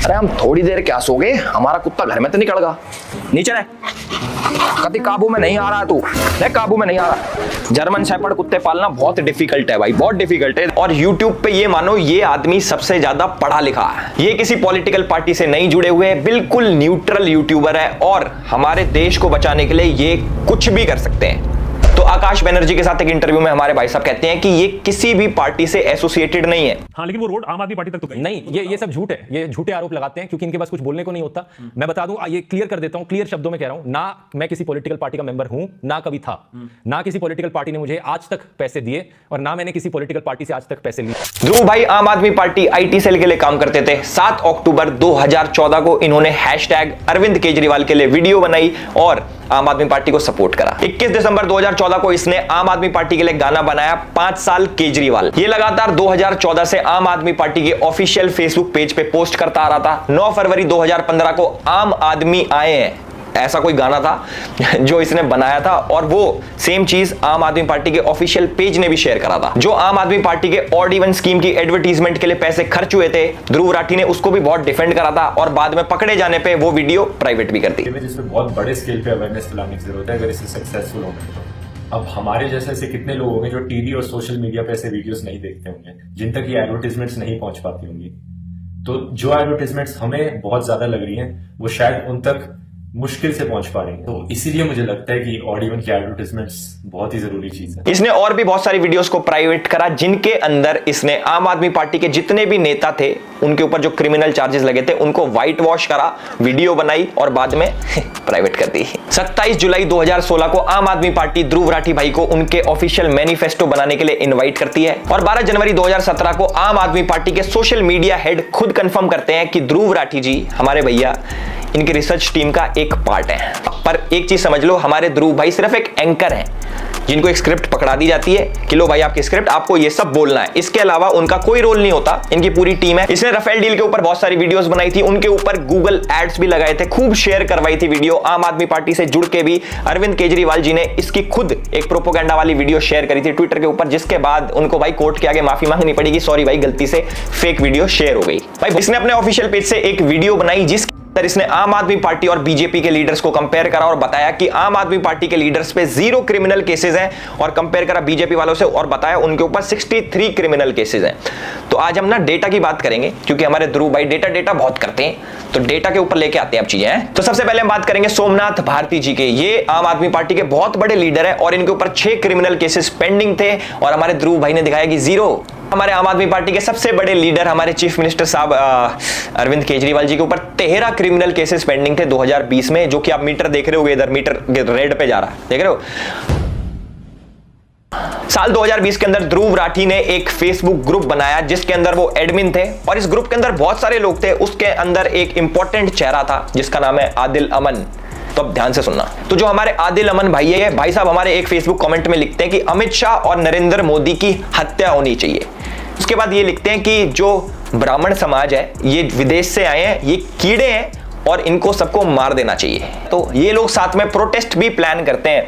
अरे हम थोड़ी देर क्या सोगे, हमारा कुत्ता घर में तो निकल गया। नीचे रह, कभी काबू में नहीं आ रहा तू, नहीं काबू में नहीं आ रहा। जर्मन शेपर्ड कुत्ते पालना बहुत डिफिकल्ट है भाई, बहुत डिफिकल्ट है। और यूट्यूब पे ये मानो ये आदमी सबसे ज्यादा पढ़ा लिखा है। ये किसी पॉलिटिकल पार्टी से नहीं जुड़े हुए, बिल्कुल न्यूट्रल यूट्यूबर है और हमारे देश को बचाने के लिए ये कुछ भी कर सकते हैं। तो आकाश बनर्जी के साथ एक इंटरव्यू में हमारे भाई साहब कहते हैं कि ये किसी भी पार्टी से एसोसिएटेड नहीं है। हाँ, लेकिन वो रोड आम आदमी पार्टी तक तो गई नहीं, ये सब झूठ है, ये झूठे आरोप लगाते हैं क्योंकि इनके पास कुछ बोलने को नहीं होता। मैं बता दूं, ये क्लियर कर देता हूं, क्लियर शब्दों में कह रहा हूं, ना मैं किसी पॉलिटिकल पार्टी का मेंबर हूं, ना कभी था, ना किसी पॉलिटिकल पार्टी ने मुझे आज तक पैसे दिए और ना मैंने किसी पॉलिटिकल पार्टी से आज तक पैसे लिए। ध्रुव भाई आम आदमी पार्टी आईटी सेल के लिए काम करते थे। 7 अक्टूबर 2014 को इन्होंने हैशटैग अरविंद केजरीवाल के लिए वीडियो बनाई और आम आदमी पार्टी को सपोर्ट करा। 21 दिसंबर 2014 को इसने आम आदमी पार्टी के लिए गाना बनाया 5 साल केजरीवाल। ये लगातार 2014 से आम आदमी पार्टी के ऑफिशियल फेसबुक पेज पे पोस्ट करता आ रहा था। 9 फरवरी 2015 को आम आदमी आए हैं, ऐसा कोई गाना था जो इसने बनाया था और वो सेम चीज आम आदमी पार्टी के ऑफिशियल पेज ने भी शेयर करा था। जो आम आदमी पार्टी के ऑड इवन स्कीम की एडवर्टीजमेंट के लिए पैसे खर्च हुए थे, ध्रुव राठी ने उसको भी बहुत डिफेंड करा था और बाद में पकड़े जाने पे वो वीडियो प्राइवेट भी कर दी। जिसमें बहुत बड़े स्केल पे अवेयरनेस फैलाने की जरूरत है अगर इसे सक्सेसफुल होना तो। अब हमारे जैसे ऐसे कितने लोग होंगे जो टीवी और सोशल मीडिया पे ऐसे वीडियोस नहीं देखते होंगे, जिन तक ये एडवर्टीजमेंट्स नहीं पहुंच पाती होंगी। तो जो एडवर्टीजमेंट्स हमें बहुत ज्यादा लग रही हैं वो शायद उन तक मुश्किल से पहुंच पा रही है। तो इसीलिए मुझे लगता है कि ऑड इवन की एडवर्टाइजमेंट्स बहुत ही जरूरी चीज है। इसने और भी बहुत सारी वीडियोस को प्राइवेट करा जिनके अंदर इसने आम आदमी पार्टी के जितने भी नेता थे उनके ऊपर जो क्रिमिनल चार्जेस लगे थे उनको व्हाइट वॉश करा, वीडियो बनाई और बाद में प्राइवेट कर दी। 27 जुलाई 2016 को आम आदमी पार्टी ध्रुव राठी भाई को उनके ऑफिशियल मैनिफेस्टो बनाने के लिए इनवाइट करती है और 12 जनवरी 2017 को आम आदमी पार्टी के सोशल मीडिया हेड खुद कंफर्म करते हैं कि ध्रुव राठी जी हमारे भैया इनकी रिसर्च टीम का एक पार्ट है। पर एक चीज समझ लो, हमारे ध्रुव भाई सिर्फ एक एंकर हैं जिनको एक स्क्रिप्ट पकड़ा दी जाती है कि लो भाई आपकी स्क्रिप्ट, आपको ये सब बोलना है। इसके अलावा उनका कोई रोल नहीं होता, इनकी पूरी टीम है। इसने राफेल डील के ऊपर बहुत सारी वीडियोस बनाई थी, उनके ऊपर गूगल एड्स भी लगाए थे, खूब शेयर करवाई थी वीडियो। आम आदमी पार्टी से जुड़ के भी अरविंद केजरीवाल जी ने इसकी खुद एक प्रोपोगेंडा वाली वीडियो शेयर करी थी ट्विटर के ऊपर, जिसके बाद उनको भाई कोर्ट के आगे माफी मांगनी पड़ेगी, सॉरी भाई गलती से फेक वीडियो शेयर हो गई। भाई इसने अपने ऑफिशियल पेज से एक वीडियो बनाई जिस इसने आम आदमी पार्टी और बीजेपी के लीडर्स को कंपेयर करा और बताया कि आम आदमी पार्टी के लीडर्स पे 0 क्रिमिनल केसेस हैं और कंपेयर करा बीजेपी वालों से और बताया उनके ऊपर 63 क्रिमिनल केसेस हैं। तो आज हम ना डेटा की बात करेंगे क्योंकि हमारे ध्रुव भाई डेटा बहुत करते हैं, तो डेटा के ऊपर लेके आते हैं अब चीजें हैं। तो सबसे पहले हम बात करेंगे सोमनाथ भारती जी के। ये आम आदमी पार्टी के बहुत बड़े लीडर है और इनके ऊपर 6 क्रिमिनल केसेस पेंडिंग थे और हमारे ध्रुव भाई ने दिखाया कि 0। हमारे आम आदमी पार्टी के सबसे बड़े लीडर हमारे चीफ मिनिस्टर साहब अरविंद केजरीवाल जी के ऊपर 13 क्रिमिनल केसेस पेंडिंग थे 2020 में, जो कि आप मीटर देख रहे हो, इधर मीटर रेड पे जा रहा है, देख रहे हो। साल 2020 के अंदर ध्रुव राठी ने एक फेसबुक ग्रुप बनाया जिसके अंदर वो एडमिन थे और इस ग्रुप के अंदर बहुत सारे लोग थे। उसके अंदर एक इंपॉर्टेंट चेहरा था जिसका नाम है आदिल अमन। तो अब ध्यान से सुनना। तो जो हमारे आदिल अमन भाई है, भाई साहब हमारे एक फेसबुक कमेंट में लिखते हैं कि अमित शाह और नरेंद्र मोदी की हत्या होनी चाहिए। उसके बाद ये लिखते हैं कि जो ब्राह्मण समाज है ये विदेश से आए हैं, ये कीड़े हैं और इनको सबको मार देना चाहिए। तो ये लोग साथ में प्रोटेस्ट भी प्लान करते हैं।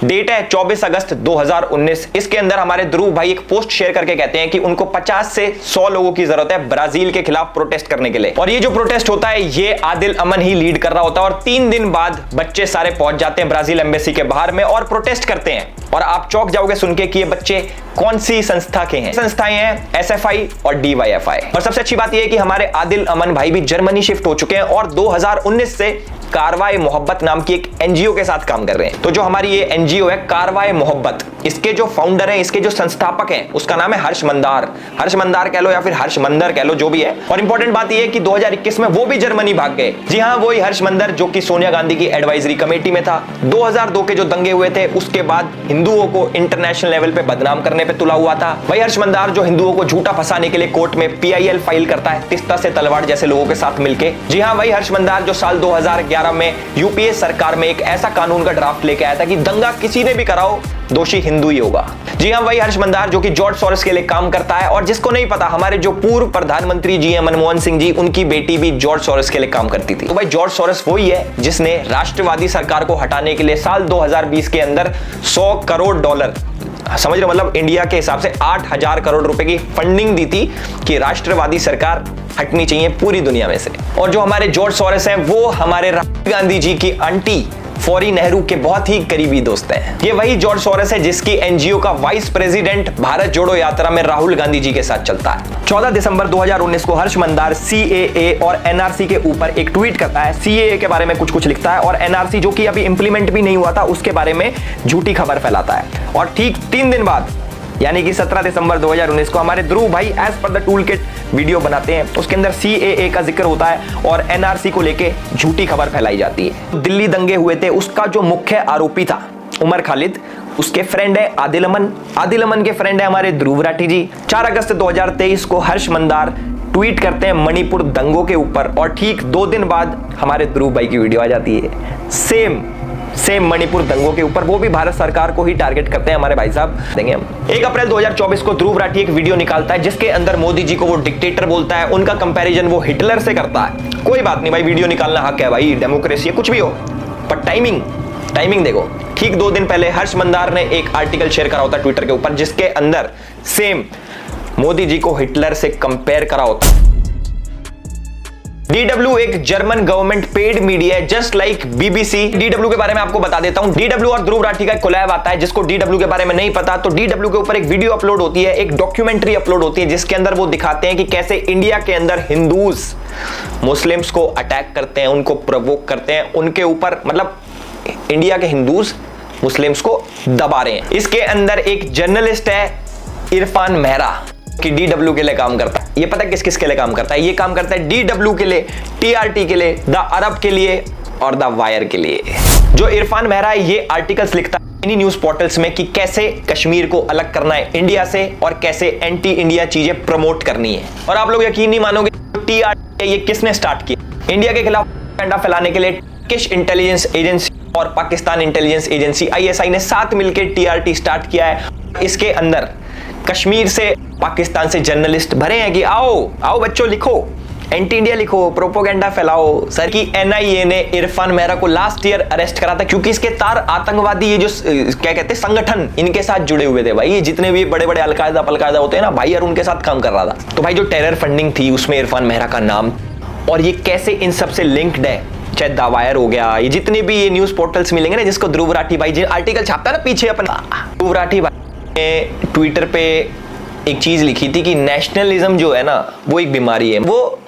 डेट है 24 अगस्त 2019। इसके अंदर हमारे ध्रुव भाई एक पोस्ट शेयर करके कहते हैं कि उनको 50 से 100 लोगों की जरूरत है ब्राजील के खिलाफ प्रोटेस्ट करने के लिए। और ये जो प्रोटेस्ट होता है ये आदिल अमन ही लीड कर रहा होता है और 3 दिन बाद बच्चे सारे पहुंच जाते हैं ब्राजील एम्बेसी के बाहर में और प्रोटेस्ट करते हैं। और आप चौंक जाओगे सुन के कि ये बच्चे कौन सी संस्था के हैं। संस्थाएं हैं SFI और DYFI। और सबसे अच्छी बात यह है कि हमारे आदिल अमन भाई भी जर्मनी शिफ्ट हो चुके हैं और 2019 से कारवाए मोहब्बत नाम की एक एनजीओ के साथ काम कर रहे हैं। तो जो हमारी ये एनजीओ है कारवाए मोहब्बत, इसके जो फाउंडर हैं, इसके जो संस्थापक हैं, उसका नाम है हर्ष मंदार कह लो या फिर हर्ष मंदर कह लो, जो भी है। और इंपॉर्टेंट बात यह है कि 2021 में वो भी जर्मनी भाग गए। जी हाँ, वही हर्ष मंदर जो कि सोनिया गांधी की एडवाइजरी कमेटी में था। 2002 के जो दंगे हुए थे उसके बाद हिंदुओं को इंटरनेशनल लेवल पे बदनाम करने पे तुला हुआ था। वही हर्ष मंदार जो हिंदुओं को झूठा फंसाने के लिए कोर्ट में PIL फाइल करता है तिस्ता से तलवार जैसे लोगों के साथ मिलके। जी हाँ, वही हर्ष मंदार जो साल 2011 में यूपीए सरकार में एक ऐसा कानून का ड्राफ्ट लेके आया था कि दंगा किसी ने भी कराओ दोषी हिंदू ही होगा। जी हाँ, वही हर्ष मंदार जो कि जॉर्ज सोरोस के लिए काम करता है। और जिसको नहीं पता, हमारे जो पूर्व प्रधानमंत्री जी हैं मनमोहन सिंह जी, उनकी बेटी भी जॉर्ज सोरोस के लिए काम करती थी। तो भाई जॉर्ज सोरोस वही है जिसने राष्ट्रवादी सरकार को हटाने के लिए साल 2020 के अंदर $100 करोड़ समझ रहे, मतलब इंडिया के हिसाब से 8,000 करोड़ रुपए की फंडिंग दी थी कि राष्ट्रवादी सरकार हटनी चाहिए पूरी दुनिया में से। और जो हमारे जॉर्ज सोरोस हैं वो हमारे राहुल गांधी जी की आंटी फौरी नेहरू के बहुत ही करीबी दोस्त हैं। ये वही जॉर्ज सोरोस है जिसकी एनजीओ का वाइस प्रेसिडेंट भारत जोड़ो यात्रा में राहुल गांधी जी के साथ चलता है। 14 दिसंबर 2019 को हर्ष मंदार सीएए और एनआरसी के ऊपर एक ट्वीट करता है। सीएए के बारे में कुछ लिखता है और एनआरसी जो कि अभी इंप्लीमेंट भी नहीं हुआ था उसके बारे में झूठी खबर फैलाता है। और ठीक 3 दिन बाद यानी कि 17 दिसंबर 2019 को हमारे ध्रुव भाई as per the tool kit video बनाते हैं। उसके अंदर सीएए का जिक्र होता है और एनआरसी को लेके झूठी खबर फैलाई जाती है। दिल्ली दंगे हुए थे, उसका जो मुख्य आरोपी था उमर खालिद, उसके फ्रेंड है आदिल अमन, आदिल अमन के फ्रेंड है हमारे ध्रुव राठी जी। 4 अगस्त 2023 को हर्ष मंदार ट्वीट करते हैं मणिपुर दंगों के ऊपर और ठीक 2 दिन बाद हमारे ध्रुव भाई की वीडियो आ जाती है सेम मणिपुर दंगों के ऊपर, वो भी भारत सरकार को ही टारगेट करते हैं हमारे भाई साहब। देंगे हम 1 अप्रैल 2024 को ध्रुव राठी एक वीडियो निकालता है जिसके अंदर मोदी जी को वो डिक्टेटर बोलता है, उनका कंपैरिजन वो हिटलर से करता है। कोई बात नहीं भाई, वीडियो निकालना हक है भाई, डेमोक्रेसी है, कुछ भी हो, पर टाइमिंग देखो। ठीक 2 दिन पहले हर्ष मंदार ने एक आर्टिकल शेयर करा होता ट्विटर के ऊपर जिसके अंदर सेम मोदी जी को हिटलर से कंपेयर करा होता। DW एक जर्मन गवर्नमेंट पेड मीडिया है जस्ट लाइक BBC। DW के बारे में आपको बता देता हूं। DW और ध्रुव राठी का कोलैब आता है। जिसको DW के बारे में नहीं पता तो DW के ऊपर एक वीडियो अपलोड होती है, एक डॉक्यूमेंट्री अपलोड होती है जिसके अंदर वो दिखाते हैं कि कैसे इंडिया के अंदर हिंदूज मुस्लिम्स को अटैक करते हैं, उनको प्रोवोक करते हैं, उनके ऊपर मतलब इंडिया के हिंदूज मुस्लिम्स को दबा रहे हैं। इसके अंदर एक जर्नलिस्ट है इरफान मेहरा कि DW के लिए काम करता है। ये पता है किस के लिए काम करता है? ये काम करता है DW के लिए, TRT के लिए, द अरब के लिए और द वायर के लिए। जो इरफान मेहरा है ये आर्टिकल्स लिखता है इन्हीं न्यूज पोर्टल्स में कि कैसे कश्मीर को अलग करना है इंडिया से और कैसे एंटी इंडिया चीजें प्रमोट करनी है। और आप लोग यकीन नहीं मानोगे TRT ये किसने स्टार्ट किया? इंडिया के खिलाफ प्रोपेगेंडा फैलाने के लिए टर्किश इंटेलिजेंस एजेंसी और पाकिस्तान इंटेलिजेंस एजेंसी ISI ने साथ मिलकर TRT स्टार्ट किया है। इसके अंदर कश्मीर से पाकिस्तान से जर्नलिस्ट भरे हैं कि आओ बच्चों लिखो, एंटी इंडिया लिखो, प्रोपोगेंडा फैलाओ। सर की NIA ने इरफान मेहरा को लास्ट ईयर अरेस्ट करा था क्योंकि इसके तार आतंकवादी ये जो क्या कहते हैं संगठन इनके साथ जुड़े हुए थे भाई। जितने भी बड़े बड़े अलकायदा होते हैं ना भाई, और उनके साथ काम कर रहा था। तो भाई जो टेरर फंडिंग थी उसमें इरफान मेहरा का नाम, और ये कैसे इन सबसे लिंक्ड है, चाहे द वायर हो गया, ये जितने भी ये न्यूज पोर्टल्स मिलेंगे ना जिसको ध्रुव राठी भाई आर्टिकल छापता है ना पीछे अपना, ध्रुव राठी भाई ने ट्विटर पे एक चीज लिखी थी कि नेशनलिज्म जो है ना वो एक बीमारी है, वो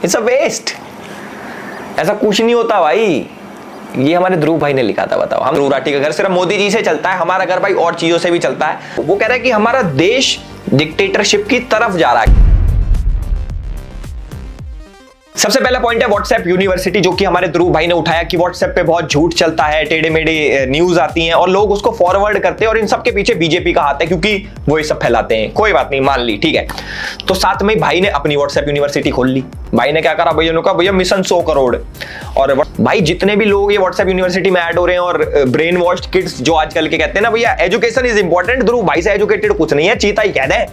इट्स अ वेस्ट, ऐसा कुछ नहीं होता भाई। ये हमारे ध्रुव भाई ने लिखा था। बताओ, हम ध्रुव राठी का घर सिर्फ मोदी जी से चलता है, हमारा घर भाई और चीजों से भी चलता है। वो कह रहा है कि हमारा देश डिक्टेटरशिप की तरफ जा रहा है। सबसे पहला पॉइंट है व्हाट्सएप यूनिवर्सिटी, जो कि हमारे ध्रुव भाई ने उठाया कि व्हाट्सएप पे बहुत झूठ चलता है, टेढ़े मेढ़े न्यूज आती हैं और लोग उसको फॉरवर्ड करते हैं और इन सब के पीछे बीजेपी का हाथ है क्योंकि वो ये सब फैलाते हैं। कोई बात नहीं, मान ली, ठीक है। तो साथ में भाई ने अपनी व्हाट्सएप यूनिवर्सिटी खोल ली। भाई ने क्या करा भैया, ने कहा भैया मिशन 100 करोड़। और भाई जितने भी लोग ये व्हाट्सएप यूनिवर्सिटी में ऐड हो रहे हैं और ब्रेन वॉश्ड किड्स जो आजकल के कहते हैं ना भैया एजुकेशन इज इंपॉर्टेंट, ध्रुव भाई से एजुकेटेड कुछ नहीं है, चीता ही कह दे।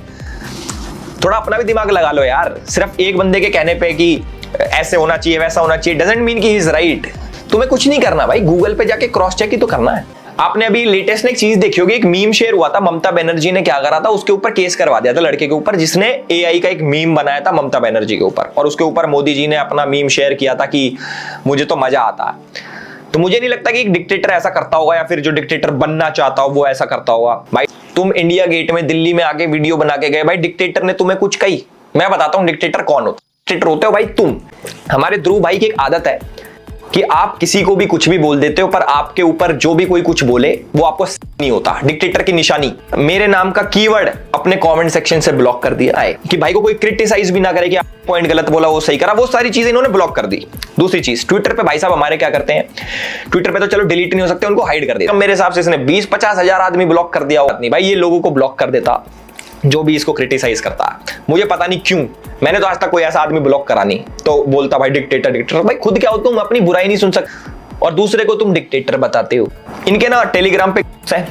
थोड़ा अपना भी दिमाग लगा लो यार। सिर्फ एक बंदे के कहने पे कि ऐसे होना चाहिए वैसा होना चाहिए डजंट मीन कि ही इज राइट। तुम्हें कुछ नहीं करना भाई, गूगल पे जाके क्रॉस चेक ही तो करना है। आपने अभी लेटेस्ट में एक चीज देखी होगी, एक मीम शेयर हुआ था, ममता बनर्जी ने क्या करा था, उसके ऊपर केस करवा दिया था लड़के के ऊपर जिसने AI का एक मीम बनाया था ममता बनर्जी के ऊपर, और उसके ऊपर मोदी जी ने अपना मीम शेयर किया था कि मुझे तो मजा आता है। तो मुझे नहीं लगता कि एक डिक्टेटर ऐसा करता होगा या फिर जो डिक्टेटर बनना चाहता हो वो ऐसा करता होगा। भाई तुम इंडिया गेट में दिल्ली में आके वीडियो बना के गए, भाई डिक्टेटर ने तुम्हें कुछ कही? मैं बताता हूं डिक्टेटर कौन होता। डिक्टेटर होते हो भाई तुम। हमारे ध्रुव भाई की एक आदत है कि आप किसी को भी कुछ भी बोल देते हो, पर आपके ऊपर जो भी कोई कुछ बोले वो आपको नहीं होता। डिक्टेटर की निशानी, मेरे नाम का कीवर्ड अपने कमेंट सेक्शन से ब्लॉक कर दिया है कि भाई को कोई क्रिटिसाइज भी ना करे कि आप पॉइंट गलत बोला वो सही करा, वो सारी चीजें इन्होंने ब्लॉक कर दी। दूसरी चीज, ट्विटर पे भाई साहब हमारे क्या करते हैं, ट्विटर पे तो चलो डिलीट नहीं हो सकते, उनको हाइड कर देते। मेरे हिसाब से इसने 20-50 हजार आदमी ब्लॉक कर दिया होगा। नहीं भाई, ये लोगों को ब्लॉक कर देता जो भी इसको क्रिटिसाइज करता है। मुझे पता नहीं क्यों, मैंने तो आज तक कोई ऐसा आदमी ब्लॉक करा नहीं। तो बोलता भाई डिक्टेटर। भाई खुद क्या हो तुम, अपनी बुराई नहीं सुन सकते और दूसरे को तुम डिक्टेटर बताते हो। इनके ना टेलीग्राम पे ग्रुप्स हैं,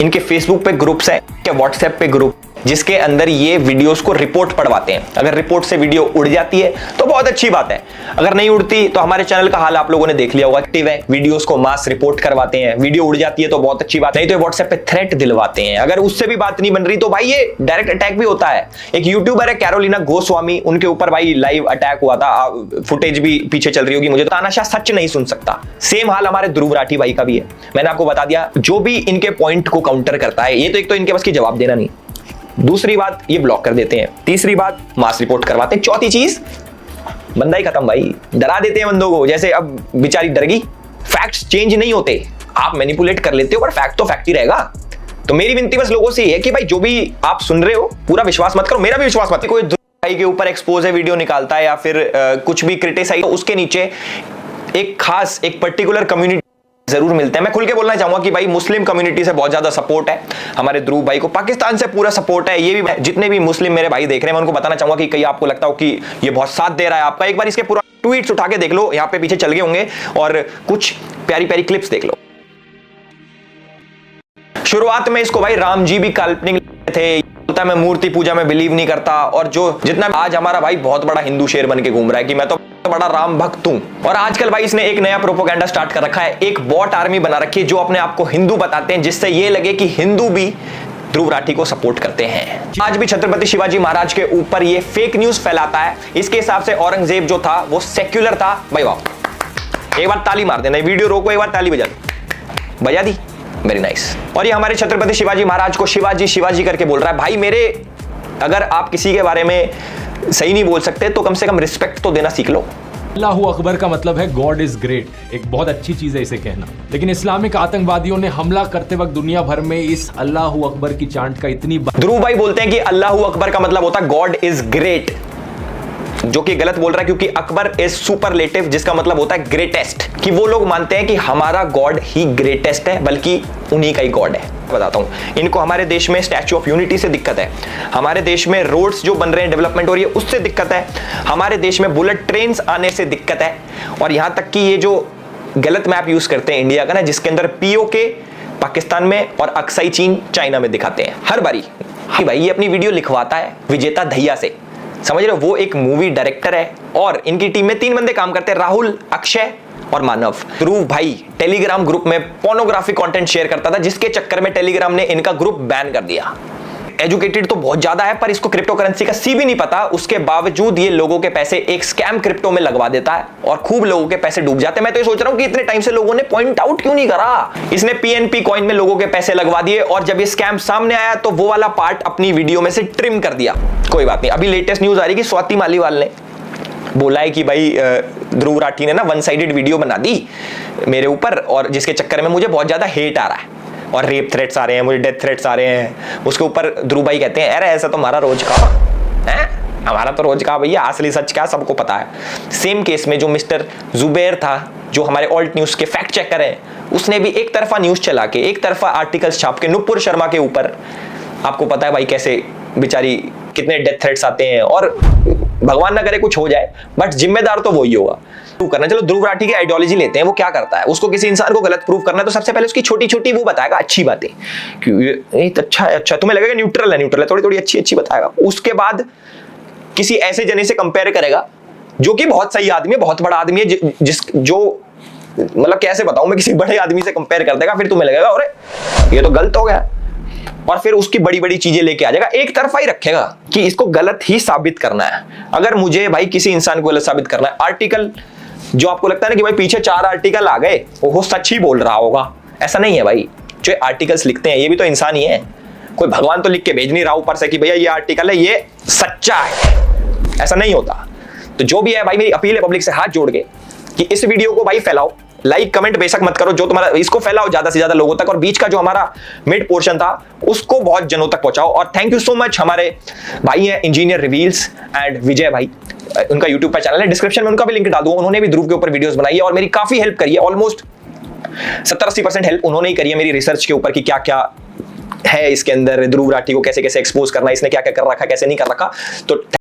इनके फेसबुक पे ग्रुप्स हैं, इनके व्हाट्सएप पे ग्रुप, जिसके अंदर ये वीडियोस को रिपोर्ट पढ़वाते हैं। अगर रिपोर्ट से वीडियो उड़ जाती है तो बहुत अच्छी बात है, अगर नहीं उड़ती तो हमारे चैनल का हाल आप लोगों ने देख लिया होगा। एक्टिव है, वीडियोस को मास रिपोर्ट करवाते हैं, वीडियो उड़ जाती है तो बहुत अच्छी बात, नहीं तो व्हाट्सएप पे थ्रेट दिलवाते हैं। अगर उससे भी बात नहीं बन रही तो भाई ये डायरेक्ट अटैक भी होता है। एक यूट्यूबर है कैरोलिना गोस्वामी, उनके ऊपर भाई लाइव अटैक हुआ था, फुटेज भी पीछे चल रही होगी, मुझे तो तानाशाह सच नहीं सुन सकता। सेम हाल हमारे ध्रुव राठी भाई का भी है। मैंने आपको बता दिया, जो भी इनके पॉइंट को काउंटर करता है, ये तो एक तो इनके बस की जवाब देना नहीं, दूसरी बात ये ब्लॉक कर देते हैं, तीसरी बात मास रिपोर्ट करवाते हैं, चौथी चीज बंदा ही खत्म भाई, डरा देते हैं बंदों को। जैसे अब बेचारी डर गई, फैक्ट्स चेंज नहीं होते, आप मैनिपुलेट कर लेते हो पर फैक्ट तो फैक्ट ही रहेगा। तो मेरी विनती बस लोगों से ये है कि भाई जो भी आप सुन रहे हो पूरा विश्वास मत करो, मेरा भी विश्वास मत। कोई भाई के ऊपर एक्सपोज है वीडियो निकालता है या फिर कुछ भी क्रिटिसाइज, तो उसके नीचे एक खास एक पर्टिकुलर कम्युनिटी जरूर मिलते हैं। मैं खुल के बोलना चाहूंगा कि भाई मुस्लिम कम्युनिटी से बहुत ज्यादा सपोर्ट है हमारे ध्रुव भाई को, पाकिस्तान से पूरा सपोर्ट है। ये भी जितने भी मुस्लिम मेरे भाई देख रहे हैं मैं उनको बताना चाहूंगा कि कहीं आपको लगता हो कि ये बहुत साथ दे रहा है आपका, एक बार इसके पूरा ट्वीट्स उठा के देख लो, यहाँ पे पीछे चल गए होंगे, और कुछ प्यारी प्यारी क्लिप्स देख लो। शुरुआत में इसको भाई राम जी भी काल्पनिक थे, बोलता मैं मूर्ति पूजा में बिलीव नहीं करता, और जो जितना आज हमारा भाई बहुत बड़ा हिंदू शेर बन के घूम रहा है कि मैं तो बड़ा राम भक्त हूं। और आजकल भाई इसने एक नया प्रोपेगेंडा स्टार्ट कर रखा है, एक बॉट आर्मी बना रखी है जो अपने आप को हिंदू बताते हैं, जिससे ये लगे कि हिंदू भी ध्रुव राठी को सपोर्ट करते हैं। आज भी छत्रपति शिवाजी महाराज के ऊपर ये फेक न्यूज फैलाता है। इसके हिसाब से औरंगजेब जो था वो सेक्युलर था। भाई वाह, एक बार ताली मार देना, वीडियो रोको, एक बार ताली बजा दी, वेरी नाइस। और ये हमारे छत्रपति शिवाजी महाराज को शिवाजी शिवाजी करके बोल रहा है। भाई मेरे, अगर आप किसी के बारे में सही नहीं बोल सकते तो कम से कम रिस्पेक्ट तो देना सीख लो। अल्लाहू अकबर का मतलब है गॉड इज ग्रेट, एक बहुत अच्छी चीज है इसे कहना। लेकिन इस्लामिक आतंकवादियों ने हमला करते वक्त दुनिया भर में इस अल्लाहू अकबर की चांट का इतनी ध्रुव भाई बोलते हैं कि अल्लाहू अकबर का मतलब होता है गॉड इज ग्रेट, जो कि गलत बोल रहा है क्योंकि अकबर इज सुपरलेटिव, जिसका मतलब होता है ग्रेटेस्ट, कि वो लोग मानते हैं कि हमारा गॉड ही ग्रेटेस्ट है, बल्कि उन्हीं का ही गॉड है। बताता हूं इनको, हमारे देश में स्टैच्यू ऑफ यूनिटी से दिक्कत है, हमारे देश में रोड्स जो बन रहे हैं डेवलपमेंट हो रही है उससे दिक्कत है, हमारे देश में बुलेट ट्रेन्स आने से दिक्कत है, और यहां तक कि ये जो गलत मैप यूज करते हैं इंडिया का ना, जिसके अंदर पीओके पाकिस्तान में और अक्साई चीन चाइना में दिखाते हैं हर बारी। भाई ये अपनी वीडियो लिखवाता है विजेता दहिया से, समझ रहे हो, वो एक मूवी डायरेक्टर है और इनकी टीम में 3 बंदे काम करते हैं, राहुल, अक्षय और मानव। ध्रुव भाई टेलीग्राम ग्रुप में पोर्नोग्राफी कंटेंट शेयर करता था, जिसके चक्कर में टेलीग्राम ने इनका ग्रुप बैन कर दिया। एजुकेटेड तो बहुत ज्यादा है पर इसको क्रिप्टो करेंसी का सी भी नहीं पता, उसके बावजूद ये लोगों के पैसे एक स्कैम क्रिप्टो में लगवा देता है और खूब लोगों के पैसे डूब जाते हैं। मैं तो ये सोच रहा हूं कि इतने टाइम से लोगों ने पॉइंट आउट क्यों नहीं करा। इसने पीएनपी कॉइन में लोगों के पैसे लगवा दिए और जब ये स्कैम सामने आया तो वो वाला पार्ट अपनी वीडियो में से ट्रिम कर दिया। कोई बात नहीं, अभी लेटेस्ट न्यूज आ रही है कि स्वाति मालीवाल ने बोला है कि भाई ध्रुव राठी ने ना वन साइडेड वीडियो बना दी मेरे ऊपर, और जिसके चक्कर में मुझे बहुत ज्यादा हेट आ रहा है और रेप थ्रेट्स आ रहे हैं, मुझे डेथ थ्रेट्स आ रहे हैं। उसके ऊपर ध्रुव भाई कहते हैं अरे ऐसा तो हमारा रोज का है, हमारा तो रोज का भैया, असली सच क्या सबको पता है। सेम केस में जो मिस्टर जुबैर था, जो हमारे ऑल्ट न्यूज के फैक्ट चेकर हैं, उसने भी एक तरफा न्यूज चला के, एक तरफा आर्टिकल्स छाप के नुपुर शर्मा के ऊपर, आपको पता है भाई कैसे बेचारी कितने डेथ थ्रेट्स आते हैं, और भगवान ना करे कुछ हो जाए बट जिम्मेदार तो वही होगा करना। चलो ध्रुव राठी की आइडियोलॉजी लेते हैं, वो क्या करता है, उसको किसी इंसान को गलत प्रूव करना है तो सबसे पहले उसकी छोटी छोटी वो बताएगा अच्छी बातें, ये अच्छा है, अच्छा तुम्हें लगेगा न्यूट्रल है, थोड़ी थोड़ी अच्छी अच्छी बताएगा। उसके बाद किसी ऐसे जने से कंपेयर करेगा जो कि बहुत सही आदमी है, बहुत बड़ा आदमी है, जो मतलब कैसे बताऊं मैं, किसी बड़े आदमी से कंपेयर कर देगा, फिर तुम्हें लगेगा अरे ये तो गलत हो गया, और फिर उसकी बड़ी बड़ी चीजें लेके आ जाएगा, एक तरफा ही रखेगा कि इसको गलत ही साबित करना है। अगर मुझे भाई किसी इंसान को गलत साबित करना है, आर्टिकल जो आपको लगता है ना कि भाई पीछे 4 आर्टिकल आ गए वो सच ही बोल रहा होगा, ऐसा नहीं है भाई। जो आर्टिकल्स लिखते हैं ये भी तो इंसान ही है, कोई भगवान तो लिख के भेज नहीं रहा ऊपर से कि भैया ये आर्टिकल है ये सच्चा है, ऐसा नहीं होता। तो जो भी है भाई, मेरी अपील है पब्लिक से हाथ जोड़ के कि इस वीडियो को भाई फैलाओ, लाइक कमेंट बेशक मत करो, जो तुम्हारा इसको फैलाओ ज्यादा से ज्यादा लोगों तक, और बीच का जो हमारा मिड पोर्शन था उसको बहुत जनों तक पहुंचाओ। और थैंक यू सो मच, हमारे भाई हैं इंजीनियर रिवील्स एंड विजय भाई, उनका यूट्यूब पर चैनल है, डिस्क्रिप्शन में उनका भी लिंक डाल दूंगा। उन्होंने भी ध्रुव के ऊपर वीडियोस बनाई है और मेरी काफी हेल्प करी है, ऑलमोस्ट 70-80% हेल्प उन्होंने ही करी है मेरी रिसर्च के ऊपर कि क्या क्या है इसके अंदर, ध्रुव राठी को कैसे कैसे एक्सपोज करना है, इसने क्या क्या कर रखा, कैसे नहीं कर रखा। तो